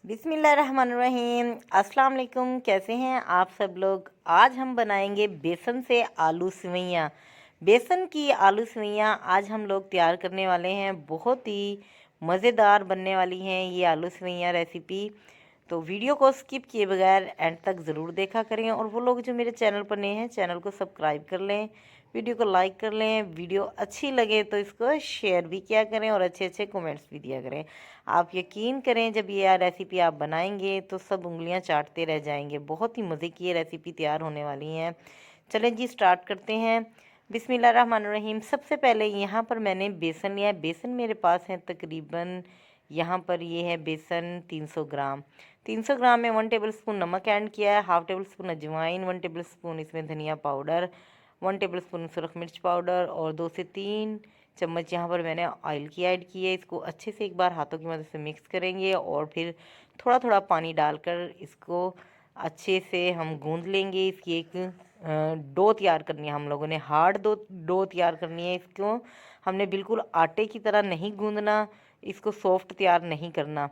बिस्मिल्लाहिर्रहमानिर्रहीम। अस्सलाम वालेकुम। कैसे हैं आप सब लोग। आज हम बनाएंगे बेसन से आलू सेवइयाँ। बेसन की आलू सेवइयाँ आज हम लोग तैयार करने वाले हैं। बहुत ही मज़ेदार बनने वाली हैं ये आलू सेवइयाँ रेसिपी। तो वीडियो को स्किप किए बगैर एंड तक ज़रूर देखा करें, और वो लोग जो मेरे चैनल पर नए हैं चैनल को सब्सक्राइब कर लें, वीडियो को लाइक कर लें। वीडियो अच्छी लगे तो इसको शेयर भी किया करें और अच्छे अच्छे कमेंट्स भी दिया करें। आप यकीन करें, जब ये रेसिपी आप बनाएंगे तो सब उंगलियां चाटते रह जाएंगे। बहुत ही मज़े की ये रेसिपी तैयार होने वाली है। चलें जी, स्टार्ट करते हैं। बिस्मिल्लाहिर्रहमानिर्रहीम। सबसे पहले यहाँ पर मैंने बेसन लिया है। बेसन मेरे पास है तकरीबन, यहाँ पर ये है बेसन 300 ग्राम। 300 ग्राम में 1 टेबल स्पून नमक ऐड किया है, हाफ़ टेबल स्पून अजवाइन, 1 टेबल स्पून इसमें धनिया पाउडर, 1 टेबल स्पून सुरख मिर्च पाउडर और 2 से 3 चम्मच यहाँ पर मैंने ऑयल की ऐड की है। इसको अच्छे से एक बार हाथों की मदद से मिक्स करेंगे और फिर थोड़ा थोड़ा पानी डालकर इसको अच्छे से हम गूंद लेंगे। इसकी एक डो तैयार करनी है। हम लोगों ने हार्ड डो तैयार करनी है। इसको हमने बिल्कुल आटे की तरह नहीं गूंदना, इसको सॉफ्ट तैयार नहीं करना।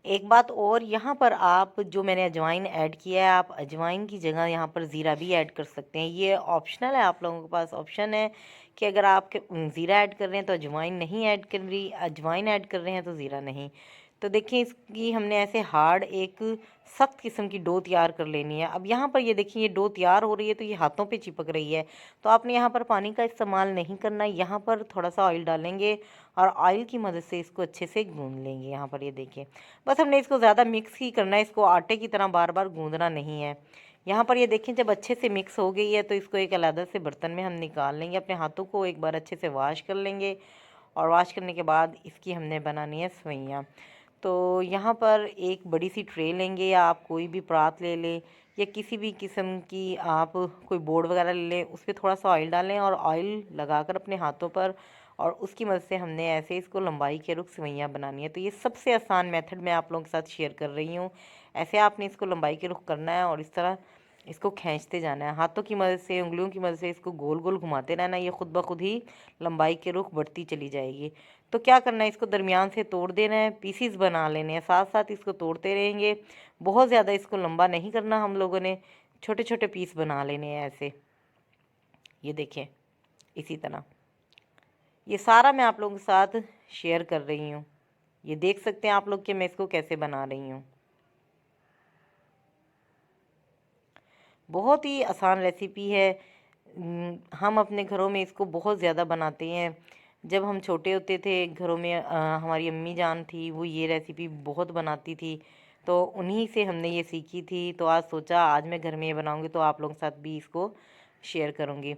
एक बात और, यहाँ पर आप जो मैंने अजवाइन ऐड किया है, आप अजवाइन की जगह यहाँ पर ज़ीरा भी ऐड कर सकते हैं। ये ऑप्शनल है, आप लोगों के पास ऑप्शन है कि अगर आप ज़ीरा ऐड कर रहे हैं तो अजवाइन नहीं ऐड कर रही, अजवाइन ऐड कर रहे हैं तो ज़ीरा नहीं। तो देखिए, इसकी हमने ऐसे हार्ड एक सख्त किस्म की डो तैयार कर लेनी है। अब यहाँ पर ये देखिए, ये डो तैयार हो रही है तो ये हाथों पे चिपक रही है, तो आपने यहाँ पर पानी का इस्तेमाल नहीं करना। यहाँ पर थोड़ा सा ऑयल डालेंगे और ऑयल की मदद से इसको अच्छे से गूंद लेंगे। यहाँ पर ये देखिए, बस हमने इसको ज़्यादा मिक्स ही करना है, इसको आटे की तरह बार बार गूंदना नहीं है। यहाँ पर ये देखें, जब अच्छे से मिक्स हो गई है तो इसको एक अलग से बर्तन में हम निकाल लेंगे। अपने हाथों को एक बार अच्छे से वॉश कर लेंगे और वॉश करने के बाद इसकी हमने बनानी है सेवइयाँ। तो यहाँ पर एक बड़ी सी ट्रे लेंगे, या आप कोई भी परात ले लें, या किसी भी किस्म की आप कोई बोर्ड वगैरह ले लें। उस पर थोड़ा सा ऑयल डालें और ऑयल लगाकर अपने हाथों पर, और उसकी मदद से हमने ऐसे इसको लंबाई के रुख सेवइयाँ बनानी है। तो ये सबसे आसान मेथड मैं आप लोगों के साथ शेयर कर रही हूँ। ऐसे आपने इसको लंबाई के रुख करना है और इस तरह इसको खींचते जाना है। हाथों की मदद से, उंगलियों की मदद से इसको गोल गोल घुमाते रहना। ये खुद ब खुद ही लंबाई के रुख बढ़ती चली जाएगी। तो क्या करना है, इसको दरमियान से तोड़ देना है, पीसीस बना लेने हैं, साथ साथ इसको तोड़ते रहेंगे। बहुत ज़्यादा इसको लंबा नहीं करना हम लोगों ने, छोटे छोटे पीस बना लेने हैं ऐसे। ये देखें, इसी तरह ये सारा मैं आप लोगों के साथ शेयर कर रही हूँ। ये देख सकते हैं आप लोग कि मैं इसको कैसे बना रही हूँ। बहुत ही आसान रेसिपी है। हम अपने घरों में इसको बहुत ज़्यादा बनाते हैं। जब हम छोटे होते थे, घरों में हमारी अम्मी जान थी, वो ये रेसिपी बहुत बनाती थी, तो उन्हीं से हमने ये सीखी थी। तो आज सोचा आज मैं घर में ये बनाऊंगी तो आप लोगों के साथ भी इसको शेयर करूंगी।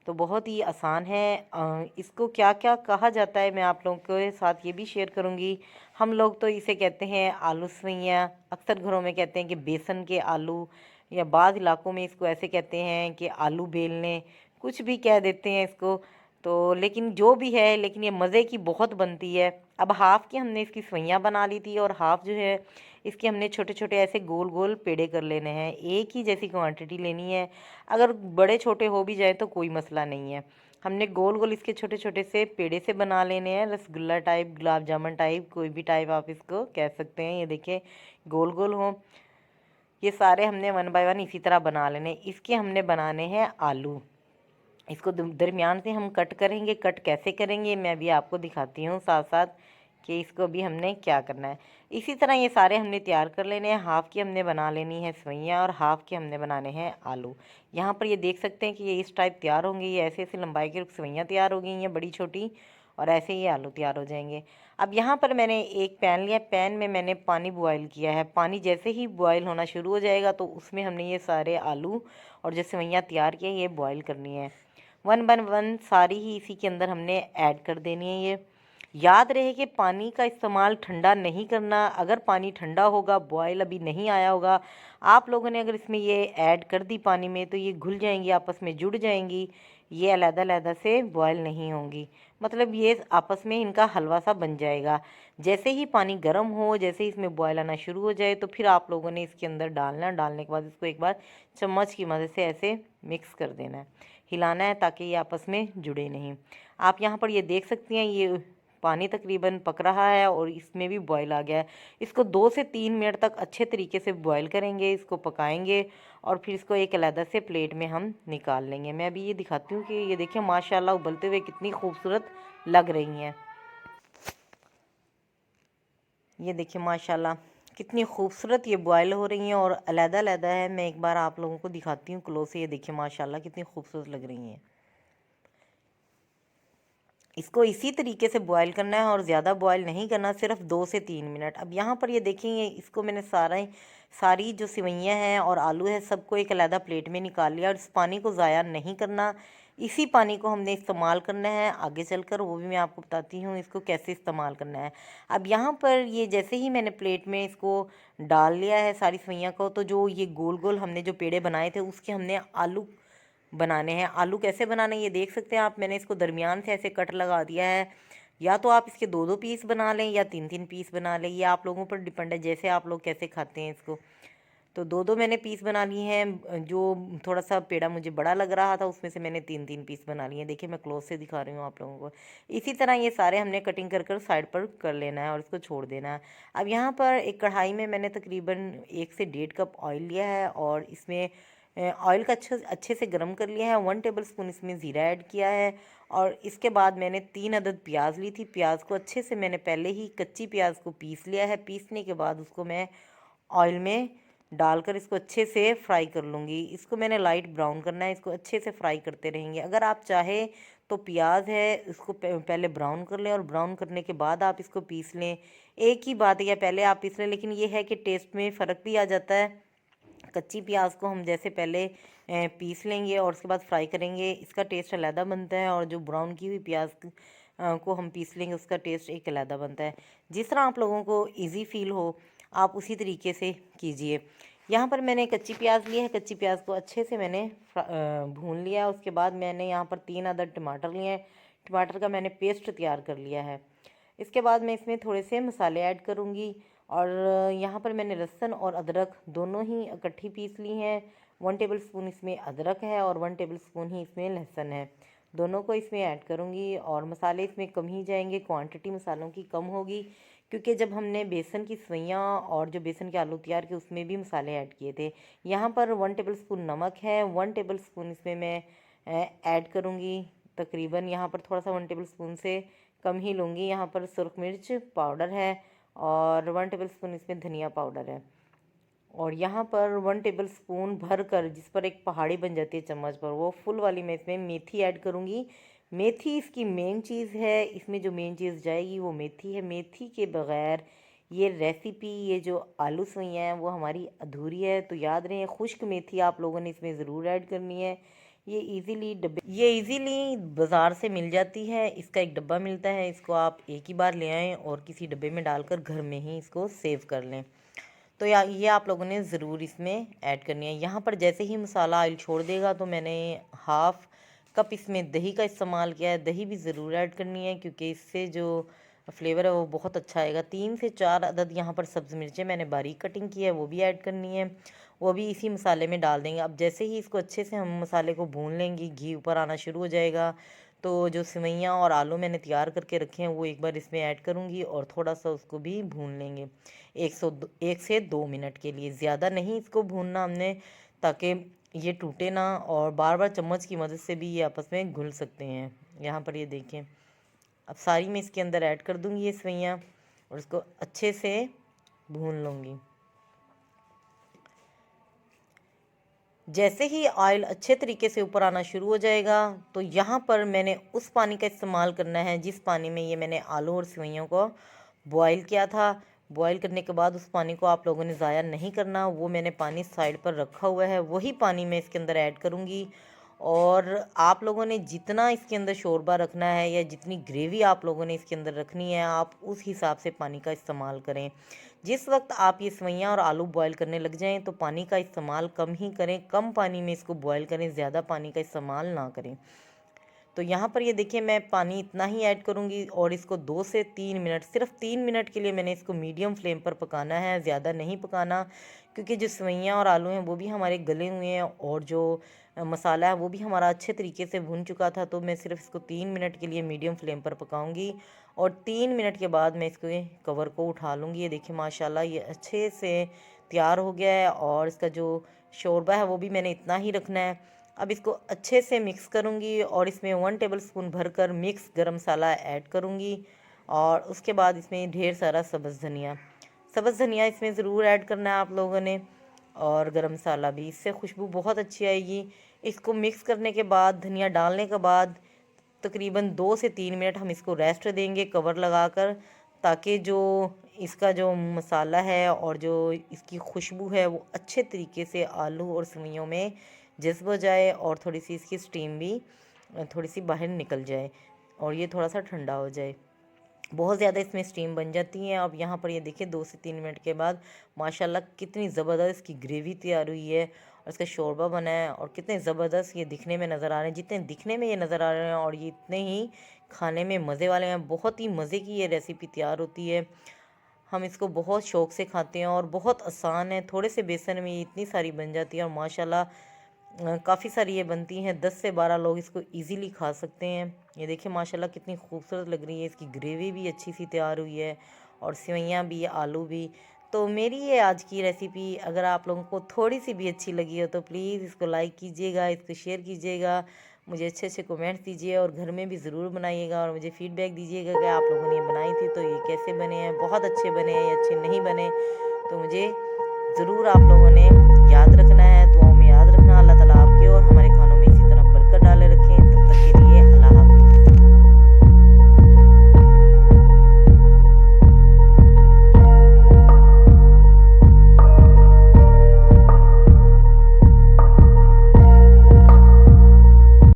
तो बहुत ही आसान है। इसको क्या क्या कहा जाता है मैं आप लोगों के साथ ये भी शेयर करूंगी। हम लोग तो इसे कहते हैं आलू सेवइयाँ, अक्सर घरों में कहते हैं कि बेसन के आलू, या बाद इलाकों में इसको ऐसे कहते हैं कि आलू बेलने, कुछ भी कह देते हैं इसको। तो लेकिन जो भी है, लेकिन ये मज़े की बहुत बनती है। अब हाफ़ की हमने इसकी सेवइयाँ बना ली थी, और हाफ़ जो है इसके हमने छोटे छोटे ऐसे गोल गोल पेड़े कर लेने हैं। एक ही जैसी क्वांटिटी लेनी है, अगर बड़े छोटे हो भी जाए तो कोई मसला नहीं है। हमने गोल गोल इसके छोटे छोटे से पेड़े से बना लेने हैं, रसगुल्ला टाइप, गुलाब जामुन टाइप, कोई भी टाइप आप इसको कह सकते हैं। ये देखिए, गोल गोल हो। ये सारे हमने 1 बाय 1 इसी तरह बना लेने। इसके हमने बनाने हैं आलू। इसको दरमियान से हम कट करेंगे। कट कैसे करेंगे मैं भी आपको दिखाती हूँ साथ साथ कि इसको भी हमने क्या करना है। इसी तरह ये सारे हमने तैयार कर लेने हैं। हाफ़ की हमने बना लेनी है सेवइयाँ और हाफ़ के हमने बनाने हैं आलू। यहाँ पर ये देख सकते हैं कि ये इस टाइप तैयार होंगे। ये ऐसे ऐसे लंबाई की सेवइयाँ तैयार हो गई हैं, बड़ी छोटी, और ऐसे ही आलू तैयार हो जाएंगे। अब यहाँ पर मैंने एक पैन लिया, पैन में मैंने पानी बॉयल किया है। पानी जैसे ही बॉयल होना शुरू हो जाएगा तो उसमें हमने ये सारे आलू और जो सेवइयाँ तैयार किए ये बॉयल करनी है। 1 बाय 1 सारी ही इसी के अंदर हमने ऐड कर देनी है। ये याद रहे कि पानी का इस्तेमाल ठंडा नहीं करना। अगर पानी ठंडा होगा, बॉयल अभी नहीं आया होगा, आप लोगों ने अगर इसमें ये ऐड कर दी पानी में, तो ये घुल जाएंगी, आपस में जुड़ जाएंगी, ये अलग-अलग से बॉयल नहीं होंगी। मतलब ये आपस में इनका हलवा सा बन जाएगा। जैसे ही पानी गर्म हो, जैसे ही इसमें बॉयल आना शुरू हो जाए, तो फिर आप लोगों ने इसके अंदर डालना। डालने के बाद इसको एक बार चम्मच की मदद से ऐसे मिक्स कर देना है, हिलाना है ताकि ये आपस में जुड़े नहीं। आप यहाँ पर ये देख सकती हैं, ये पानी तकरीबन पक रहा है और इसमें भी बॉयल आ गया है। इसको 2 से 3 मिनट तक अच्छे तरीके से बॉयल करेंगे, इसको पकाएंगे और फिर इसको एक अलग से प्लेट में हम निकाल लेंगे। मैं अभी ये दिखाती हूँ कि ये देखिए माशाल्लाह उबलते हुए कितनी खूबसूरत लग रही हैं। ये देखिए माशाल्लाह कितनी खूबसूरत ये बॉयल हो रही हैं और अलग-अलग है। मैं एक बार आप लोगों को दिखाती हूँ क्लोज से। ये देखिए माशाल्लाह कितनी खूबसूरत लग रही हैं। इसको इसी तरीके से बॉयल करना है और ज़्यादा बॉयल नहीं करना, सिर्फ 2 से 3 मिनट। अब यहाँ पर ये देखेंगे इसको मैंने सारी जो सेवइयाँ हैं और आलू है सबको एक अलग प्लेट में निकाल लिया और इस पानी को ज़ाया नहीं करना। इसी पानी को हमने इस्तेमाल करना है आगे चलकर, वो भी मैं आपको बताती हूँ इसको कैसे इस्तेमाल करना है। अब यहाँ पर ये जैसे ही मैंने प्लेट में इसको डाल लिया है सारी सेवइयाँ को, तो जो ये गोल गोल हमने जो पेड़े बनाए थे उसके हमने आलू बनाने हैं। आलू कैसे बनाने ये देख सकते हैं आप। मैंने इसको दरमियान से ऐसे कट लगा दिया है। या तो आप इसके 2-2 पीस बना लें या 3-3 पीस बना लें, ये आप लोगों पर डिपेंड है जैसे आप लोग कैसे खाते हैं इसको। तो 2-2 मैंने पीस बना लिए हैं। जो थोड़ा सा पेड़ा मुझे बड़ा लग रहा था उसमें से मैंने 3-3 पीस बना लिए हैं। देखिए मैं क्लोज से दिखा रही हूँ आप लोगों को। इसी तरह ये सारे हमने कटिंग कर साइड पर कर लेना है और इसको छोड़ देना है। अब यहाँ पर एक कढ़ाई में मैंने तकरीबन 1 से 1.5 कप ऑयल लिया है और इसमें ऑयल का अच्छे से गर्म कर लिया है। 1 टेबल स्पून इसमें ज़ीरा ऐड किया है और इसके बाद मैंने 3 अदद प्याज ली थी। प्याज को अच्छे से मैंने पहले ही कच्ची प्याज को पीस लिया है। पीसने के बाद उसको मैं ऑयल में डालकर इसको अच्छे से फ्राई कर लूँगी। इसको मैंने लाइट ब्राउन करना है, इसको अच्छे से फ्राई करते रहेंगे। अगर आप चाहे तो प्याज है इसको पहले ब्राउन कर लें और ब्राउन करने के बाद आप इसको पीस लें। एक ही बात है, या पहले आप पीस लें, लेकिन ये है कि टेस्ट में फ़र्क भी आ जाता है। कच्ची प्याज को हम जैसे पहले पीस लेंगे और उसके बाद फ्राई करेंगे, इसका टेस्ट अलग बनता है और जो ब्राउन की हुई प्याज को हम पीस लेंगे उसका टेस्ट एक अलग बनता है। जिस तरह आप लोगों को इजी फील हो आप उसी तरीके से कीजिए। यहाँ पर मैंने कच्ची प्याज ली है, कच्ची प्याज को अच्छे से मैंने भून लिया। उसके बाद मैंने यहाँ पर 3 अदद टमाटर लिए हैं, टमाटर का मैंने पेस्ट तैयार कर लिया है। इसके बाद मैं इसमें थोड़े से मसाले ऐड करूँगी और यहाँ पर मैंने लहसुन और अदरक दोनों ही इकट्ठी पीस ली हैं। 1 टेबल स्पून इसमें अदरक है और 1 टेबल स्पून ही इसमें लहसुन है। दोनों को इसमें ऐड करूँगी और मसाले इसमें कम ही जाएंगे, क्वांटिटी मसालों की कम होगी क्योंकि जब हमने बेसन की सेवइयाँ और जो बेसन के आलू तैयार किए उसमें भी मसाले ऐड किए थे। यहाँ पर 1 टेबल स्पून नमक है, 1 टेबल स्पून इसमें मैं ऐड करूँगी। तकरीबन यहाँ पर थोड़ा सा 1 टेबल स्पून से कम ही लूँगी। यहाँ पर सुरख मिर्च पाउडर है और 1 टेबल स्पून इसमें धनिया पाउडर है और यहाँ पर 1 टेबल स्पून भर कर जिस पर एक पहाड़ी बन जाती है चम्मच पर, वो फुल वाली मैं इसमें मेथी ऐड करूँगी। मेथी इसकी मेन चीज़ है, इसमें जो मेन चीज़ जाएगी वो मेथी है। मेथी के बग़ैर ये रेसिपी, ये जो आलू सेवइयाँ हैं वो हमारी अधूरी है। तो याद रहे खुश्क मेथी आप लोगों ने इसमें ज़रूर ऐड करनी है। ये इजीली बाज़ार से मिल जाती है, इसका एक डब्बा मिलता है, इसको आप एक ही बार ले आएँ और किसी डब्बे में डालकर घर में ही इसको सेव कर लें। तो ये आप लोगों ने ज़रूर इसमें ऐड करनी है। यहाँ पर जैसे ही मसाला ऑयल छोड़ देगा तो मैंने हाफ़ कप इसमें दही का इस्तेमाल किया है। दही भी ज़रूर ऐड करनी है क्योंकि इससे जो फ्लेवर है वो बहुत अच्छा आएगा। 3 से 4 अदद यहाँ पर सब्ज़ मिर्चें मैंने बारीक कटिंग की है, वो भी ऐड करनी है, वो भी इसी मसाले में डाल देंगे। अब जैसे ही इसको अच्छे से हम मसाले को भून लेंगे, घी ऊपर आना शुरू हो जाएगा, तो जो सेवइयाँ और आलू मैंने तैयार करके रखे हैं वो एक बार इसमें ऐड करूँगी और थोड़ा सा उसको भी भून लेंगे 1 से 2 मिनट के लिए। ज़्यादा नहीं इसको भूनना हमने, ताकि ये टूटे ना और बार बार चम्मच की मदद से भी ये आपस में घुल सकते हैं। यहाँ पर ये देखें, अब सारी मैं इसके अंदर ऐड कर दूँगी ये सेवइयाँ और इसको अच्छे से भून लूँगी। जैसे ही ऑयल अच्छे तरीके से ऊपर आना शुरू हो जाएगा तो यहाँ पर मैंने उस पानी का इस्तेमाल करना है जिस पानी में ये मैंने आलू और सेवइयों को बॉईल किया था। बॉईल करने के बाद उस पानी को आप लोगों ने ज़ाया नहीं करना, वो मैंने पानी साइड पर रखा हुआ है, वही पानी मैं इसके अंदर ऐड करूँगी। और आप लोगों ने जितना इसके अंदर शोरबा रखना है या जितनी ग्रेवी आप लोगों ने इसके अंदर रखनी है, आप उस हिसाब से पानी का इस्तेमाल करें। जिस वक्त आप ये सेवइयाँ और आलू बॉईल करने लग जाएं तो पानी का इस्तेमाल कम ही करें, कम पानी में इसको बॉईल करें, ज़्यादा पानी का इस्तेमाल ना करें। तो यहाँ पर ये देखिए मैं पानी इतना ही ऐड करूँगी और इसको 2 से 3 मिनट, सिर्फ 3 मिनट के लिए मैंने इसको मीडियम फ्लेम पर पकाना है, ज़्यादा नहीं पकाना, क्योंकि जो सेवइयाँ और आलू हैं वो भी हमारे गले हुए हैं और जो मसाला है वो भी हमारा अच्छे तरीके से भुन चुका था। तो मैं सिर्फ इसको 3 मिनट के लिए मीडियम फ्लेम पर पकाऊंगी और 3 मिनट के बाद मैं इसको कवर को उठा लूँगी। ये देखिए माशाल्लाह ये अच्छे से तैयार हो गया है और इसका जो शोरबा है वो भी मैंने इतना ही रखना है। अब इसको अच्छे से मिक्स करूँगी और इसमें 1 टेबलस्पून भरकर मिक्स गरम मसाला ऐड करूँगी और उसके बाद इसमें ढेर सारा सब्ज़ धनिया इसमें ज़रूर ऐड करना है आप लोगों ने, और गरम मसाला भी, इससे खुशबू बहुत अच्छी आएगी। इसको मिक्स करने के बाद धनिया डालने के बाद तकरीबन 2 से 3 मिनट हम इसको रेस्ट देंगे कवर लगाकर, ताकि जो इसका जो मसाला है और जो इसकी खुशबू है वो अच्छे तरीके से आलू और सेवइयों में जज़्ब हो जाए और थोड़ी सी इसकी स्टीम भी थोड़ी सी बाहर निकल जाए और ये थोड़ा सा ठंडा हो जाए। बहुत ज़्यादा इसमें स्टीम बन जाती है। अब यहाँ पर ये देखिए 2 से 3 मिनट के बाद माशाल्लाह कितनी ज़बरदस्त इसकी ग्रेवी तैयार हुई है और इसका शोरबा बना है और कितने ज़बरदस्त ये दिखने में नज़र आ रहे हैं। जितने दिखने में ये नज़र आ रहे हैं और ये इतने ही खाने में मज़े वाले हैं। बहुत ही मज़े की ये रेसिपी तैयार होती है। हम इसको बहुत शौक़ से खाते हैं और बहुत आसान है, थोड़े से बेसन में ये इतनी सारी बन जाती है और माशाल्लाह काफ़ी सारी ये बनती हैं। 10 से 12 लोग इसको इजीली खा सकते हैं। ये देखिए माशाल्लाह कितनी खूबसूरत लग रही है, इसकी ग्रेवी भी अच्छी सी तैयार हुई है और सेवइयाँ भी, आलू भी। तो मेरी ये आज की रेसिपी अगर आप लोगों को थोड़ी सी भी अच्छी लगी हो तो प्लीज़ इसको लाइक कीजिएगा, इसको शेयर कीजिएगा, मुझे अच्छे अच्छे कमेंट्स दीजिए और घर में भी ज़रूर बनाइएगा और मुझे फ़ीडबैक दीजिएगा कि आप लोगों ने ये बनाई थी तो ये कैसे बने हैं, बहुत अच्छे बने हैं या अच्छे नहीं बने, तो मुझे ज़रूर आप लोगों ने